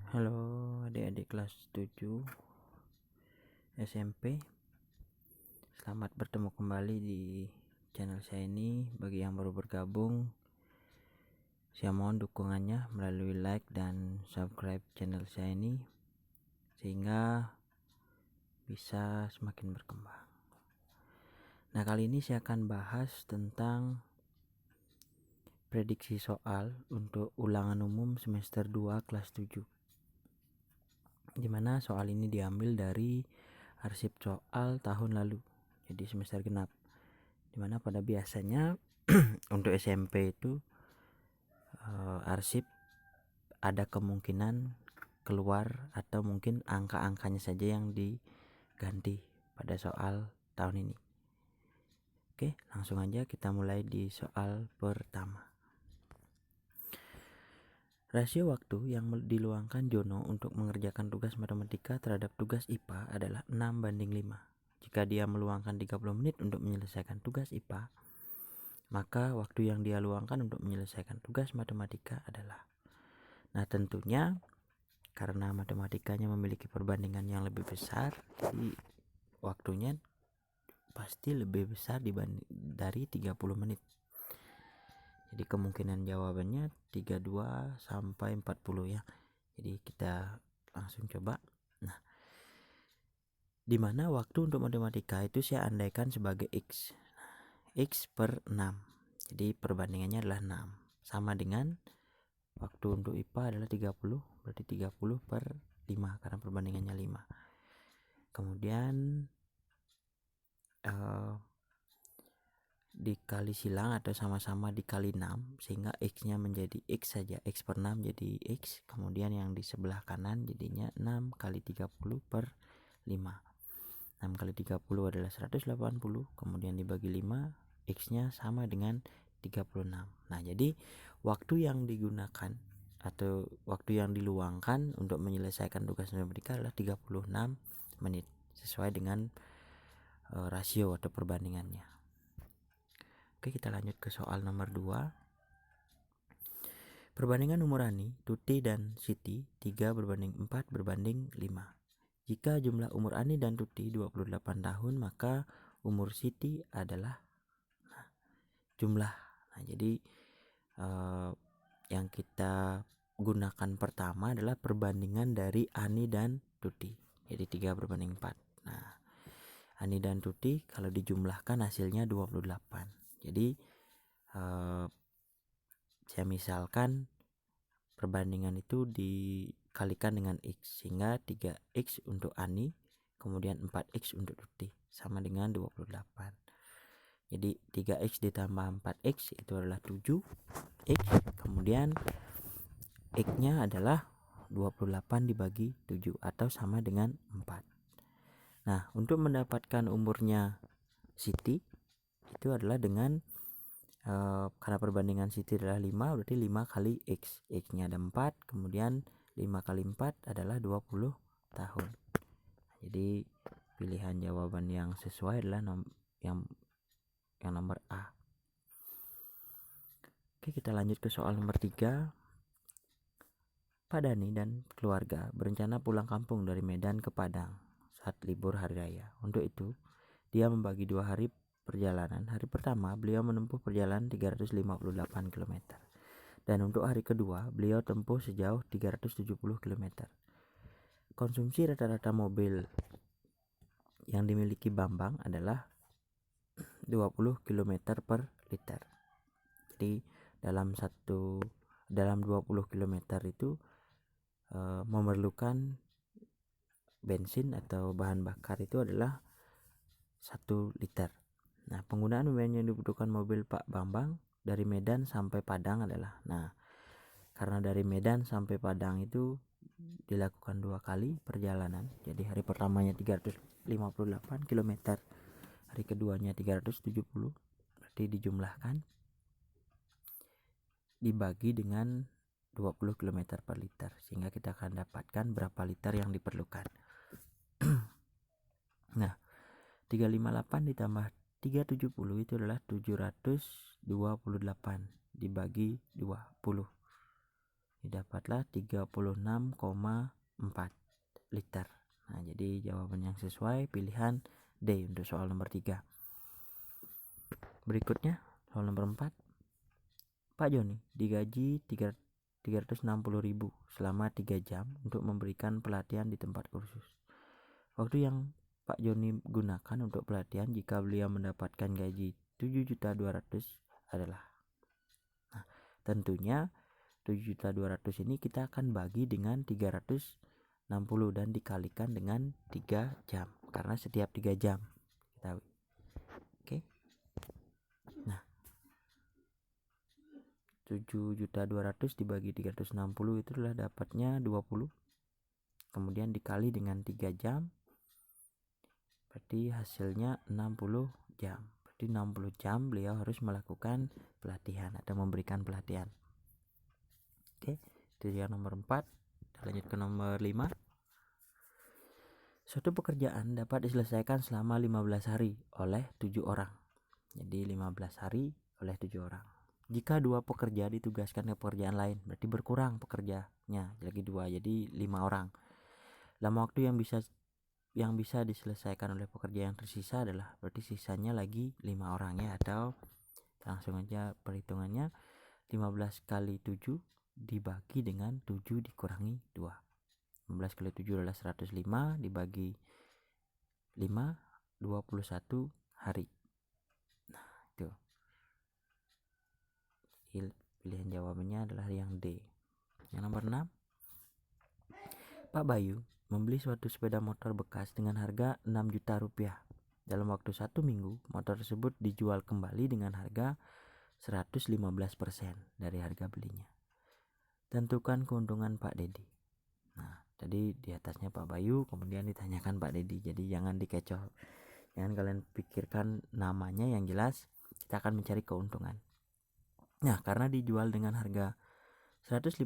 Halo adik-adik kelas 7 SMP. Selamat bertemu kembali di channel saya ini. Bagi yang baru bergabung, saya mohon dukungannya melalui like dan subscribe channel saya ini sehingga bisa semakin berkembang. Nah, kali ini saya akan bahas tentang prediksi soal untuk ulangan umum semester 2 kelas 7, dimana soal ini diambil dari arsip soal tahun lalu, jadi semester genap, dimana pada biasanya untuk SMP itu arsip ada kemungkinan keluar atau mungkin angka-angkanya saja yang diganti pada soal tahun ini. Oke, langsung aja kita mulai di soal pertama. Rasio waktu yang diluangkan Jono untuk mengerjakan tugas matematika terhadap tugas IPA adalah 6:5. Jika dia meluangkan 30 menit untuk menyelesaikan tugas IPA, maka waktu yang dia luangkan untuk menyelesaikan tugas matematika adalah. Nah, tentunya karena matematikanya memiliki perbandingan yang lebih besar, jadi waktunya pasti lebih besar dari 30 menit. Jadi kemungkinan jawabannya 32 sampai 40 ya. Jadi kita langsung coba. Nah, di mana waktu untuk matematika itu saya andaikan sebagai X. X per 6. Jadi perbandingannya adalah 6. Sama dengan waktu untuk IPA adalah 30. Berarti 30 per 5 karena perbandingannya 5. Kemudian dikali silang atau sama-sama dikali 6 sehingga X nya menjadi X saja, X per 6 jadi X. Kemudian yang di sebelah kanan jadinya 6 kali 30 per 5. 6 kali 30 adalah 180, kemudian dibagi 5, X nya sama dengan 36. Nah, jadi waktu yang digunakan atau waktu yang diluangkan untuk menyelesaikan tugas matematika adalah 36 menit sesuai dengan rasio atau perbandingannya. Oke, kita lanjut ke soal nomor 2. Perbandingan umur Ani, Tuti, dan Siti 3:4:5. Jika jumlah umur Ani dan Tuti 28 tahun, maka umur Siti adalah jumlah. Nah, jadi yang kita gunakan pertama adalah perbandingan dari Ani dan Tuti. Jadi 3:4. Nah, Ani dan Tuti kalau dijumlahkan hasilnya 28. Jadi saya misalkan perbandingan itu dikalikan dengan X sehingga 3X untuk Ani, kemudian 4X untuk Tuti sama dengan 28. Jadi 3X ditambah 4X itu adalah 7X, kemudian X nya adalah 28 dibagi 7 atau sama dengan 4. Nah, untuk mendapatkan umurnya Siti itu adalah dengan karena perbandingan Siti adalah 5, berarti 5 kali X. X nya ada 4, kemudian 5 kali 4 adalah 20 tahun. Jadi pilihan jawaban yang sesuai adalah yang nomor A. Oke, kita lanjut ke soal nomor 3. Pak Dani dan keluarga berencana pulang kampung dari Medan ke Padang saat libur hari raya. Untuk itu, dia membagi 2 hari perjalanan. Hari pertama beliau menempuh perjalanan 358 km. Dan untuk hari kedua beliau tempuh sejauh 370 km. Konsumsi rata-rata mobil yang dimiliki Bambang adalah 20 km per liter. Jadi dalam 20 km itu memerlukan bensin atau bahan bakar itu adalah 1 liter. Nah, penggunaan BBM yang dibutuhkan mobil Pak Bambang dari Medan sampai Padang adalah, nah, karena dari Medan sampai Padang itu dilakukan 2 kali perjalanan. Jadi hari pertamanya 358 km, hari keduanya 370, berarti dijumlahkan dibagi dengan 20 km per liter sehingga kita akan dapatkan berapa liter yang diperlukan. Nah, 358 ditambah 370 itu adalah 728 dibagi 20. didapatlah 36,4 liter. Nah, jadi jawaban yang sesuai pilihan D untuk soal nomor 3. Berikutnya soal nomor 4. Pak Joni digaji 360.000 selama 3 jam untuk memberikan pelatihan di tempat kursus. Waktu yang Pak Joni gunakan untuk pelatihan jika beliau mendapatkan gaji 7.200.000 adalah. Nah, tentunya 7.200.000 ini kita akan bagi dengan 360 dan dikalikan dengan 3 jam karena setiap 3 jam kita. Oke. Nah, 7.200.000 dibagi 360 itu adalah dapatnya 20. Kemudian dikali dengan 3 jam berarti hasilnya 60 jam. Berarti 60 jam beliau harus melakukan pelatihan atau memberikan pelatihan. Oke, itu yang nomor 4. Kita lanjut ke nomor 5. Suatu pekerjaan dapat diselesaikan selama 15 hari oleh 7 orang. Jadi 15 hari oleh 7 orang. Jika 2 pekerja ditugaskan ke pekerjaan lain, berarti berkurang pekerjanya lagi 2, jadi 5 orang. Lama waktu yang bisa diselesaikan oleh pekerja yang tersisa adalah, berarti sisanya lagi 5 orang ya, atau langsung aja perhitungannya 15 kali 7 dibagi dengan 7 dikurangi 2. 15 kali 7 adalah 105 dibagi 5, 21 hari. Nah, itu. Pilihan jawabannya adalah yang D. Yang nomor 6. Pak Bayu membeli suatu sepeda motor bekas dengan harga 6 juta rupiah. Dalam waktu 1 minggu, motor tersebut dijual kembali dengan harga 115% dari harga belinya. Tentukan keuntungan Pak Dedi. Nah, tadi di atasnya Pak Bayu, kemudian ditanyakan Pak Dedi. Jadi jangan dikecoh. Jangan kalian pikirkan namanya, yang jelas kita akan mencari keuntungan. Nah, karena dijual dengan harga 115%,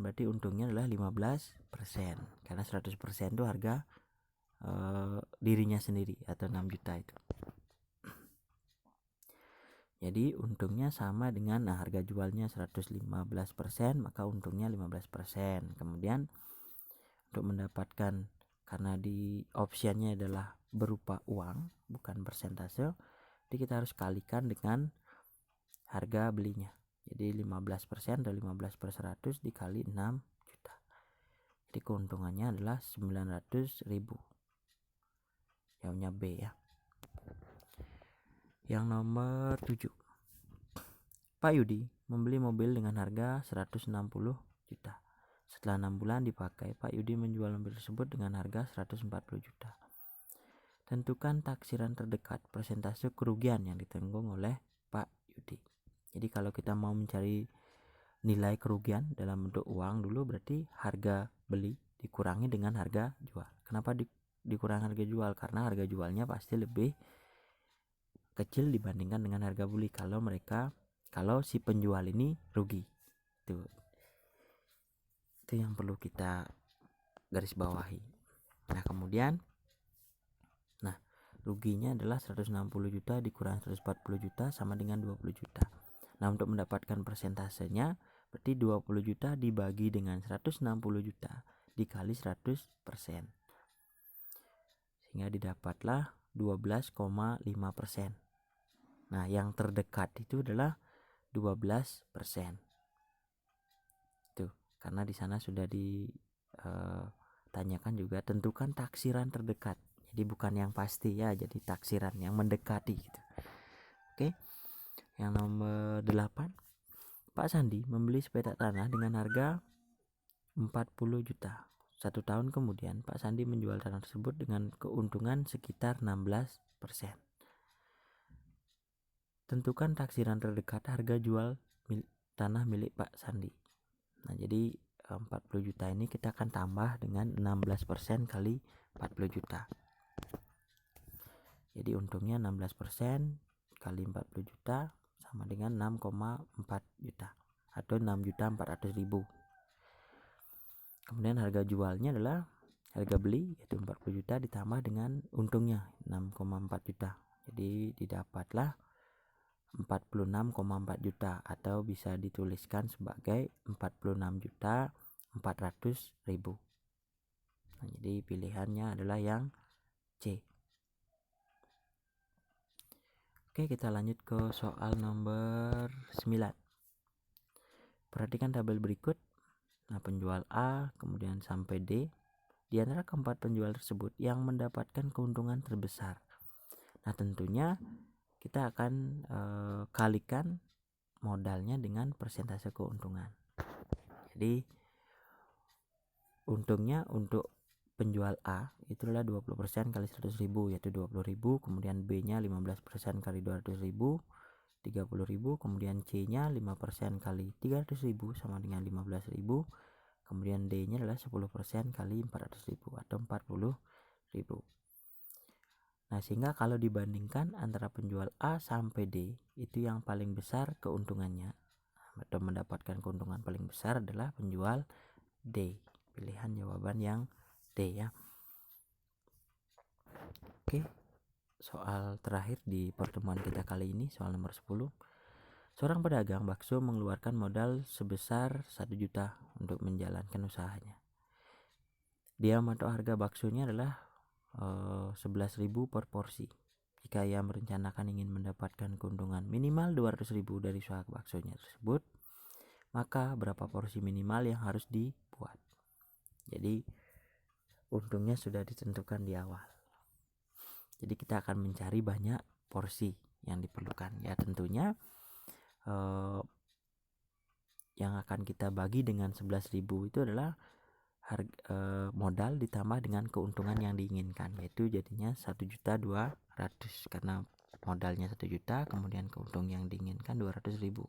berarti untungnya adalah 15%. Karena 100% itu harga dirinya sendiri atau 6 juta itu. Jadi untungnya sama dengan harga jualnya 115%, maka untungnya 15%. Kemudian untuk mendapatkan, karena di optionnya adalah berupa uang bukan persentase, jadi kita harus kalikan dengan harga belinya. Jadi 15% dari 15 per 100 dikali 6 juta. Jadi keuntungannya adalah 900.000. Jawabnya B ya. Yang nomor 7. Pak Yudi membeli mobil dengan harga 160 juta. Setelah 6 bulan dipakai, Pak Yudi menjual mobil tersebut dengan harga 140 juta. Tentukan taksiran terdekat persentase kerugian yang ditanggung oleh Pak Yudi. Jadi kalau kita mau mencari nilai kerugian dalam bentuk uang dulu, berarti harga beli dikurangi dengan harga jual. Kenapa dikurangi harga jual? Karena harga jualnya pasti lebih kecil dibandingkan dengan harga beli kalau si penjual ini rugi. Itu yang perlu kita garis bawahi. Nah, kemudian ruginya adalah 160 juta dikurangi 140 juta sama dengan 20 juta. Nah, untuk mendapatkan persentasenya berarti 20 juta dibagi dengan 160 juta dikali 100%. Sehingga didapatlah 12,5%. Nah, yang terdekat itu adalah 12%. Tuh, karena di sana sudah ditanyakan juga tentukan taksiran terdekat. Jadi bukan yang pasti ya, jadi taksiran yang mendekati gitu. Oke. Yang nomor 8. Pak Sandi membeli sepeda tanah dengan harga 40 juta. 1 tahun kemudian Pak Sandi menjual tanah tersebut dengan keuntungan sekitar 16%. Tentukan taksiran terdekat harga jual tanah milik Pak Sandi. Nah, jadi 40 juta ini kita akan tambah dengan 16% kali 40 juta. Jadi untungnya 16% kali 40 juta sama dengan 6,4 juta atau 6.400.000. Kemudian harga jualnya adalah harga beli yaitu 40 juta ditambah dengan untungnya 6,4 juta. Jadi didapatlah 46,4 juta atau bisa dituliskan sebagai 46.400.000. Nah, jadi pilihannya adalah yang C. Oke, kita lanjut ke soal nomor 9. Perhatikan tabel berikut. Nah, penjual A kemudian sampai D. Di antara keempat penjual tersebut yang mendapatkan keuntungan terbesar. Nah, tentunya kita akan kalikan modalnya dengan persentase keuntungan. Jadi untungnya untuk penjual A itu adalah 20% kali 100.000 yaitu 20.000, kemudian B-nya 15% kali 200.000, 30.000, kemudian C-nya 5% kali 300.000 sama dengan 15.000, kemudian D-nya adalah 10% kali 400.000 atau 40.000. Nah, sehingga kalau dibandingkan antara penjual A sampai D, itu yang paling besar keuntungannya atau mendapatkan keuntungan paling besar adalah penjual D. Pilihan jawaban yang D ya. Oke, soal terakhir di pertemuan kita kali ini, soal nomor 10. Seorang pedagang bakso mengeluarkan modal sebesar 1 juta untuk menjalankan usahanya. Dia mematok harga baksonya adalah 11.000 per porsi. Jika ia merencanakan ingin mendapatkan keuntungan minimal 200.000 dari usaha baksonya tersebut, maka berapa porsi minimal yang harus dibuat? Jadi untungnya sudah ditentukan di awal. Jadi kita akan mencari banyak porsi yang diperlukan. Ya, tentunya yang akan kita bagi dengan 11.000 itu adalah modal ditambah dengan keuntungan yang diinginkan, yaitu jadinya 1.200.000 karena modalnya 1 juta, kemudian keuntungan yang diinginkan 200.000.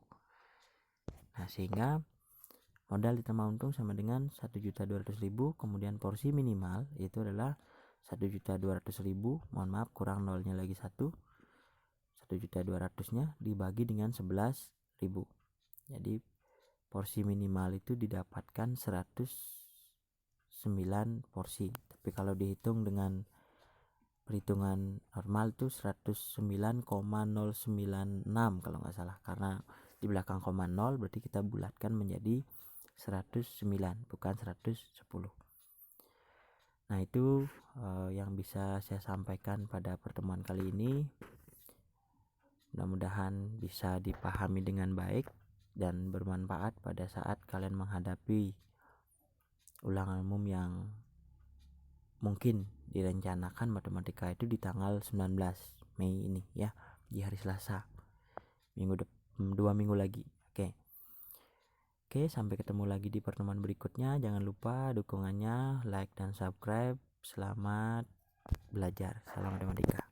Nah, sehingga modal ditambah untung sama dengan 1.200.000, kemudian porsi minimal itu adalah 1.200.000, mohon maaf kurang nolnya lagi 1.200.000-nya dibagi dengan 11.000. Jadi porsi minimal itu didapatkan 109 porsi. Tapi kalau dihitung dengan perhitungan normal itu 109,096 kalau nggak salah, karena di belakang koma 0 berarti kita bulatkan menjadi 109 bukan 110. Nah, itu yang bisa saya sampaikan pada pertemuan kali ini. Mudah-mudahan bisa dipahami dengan baik dan bermanfaat pada saat kalian menghadapi ulangan umum yang mungkin direncanakan matematika itu di tanggal 19 Mei ini ya, di hari Selasa, 2 minggu lagi. Oke, sampai ketemu lagi di pertemuan berikutnya. Jangan lupa dukungannya, like dan subscribe. Selamat belajar. Salam matematika.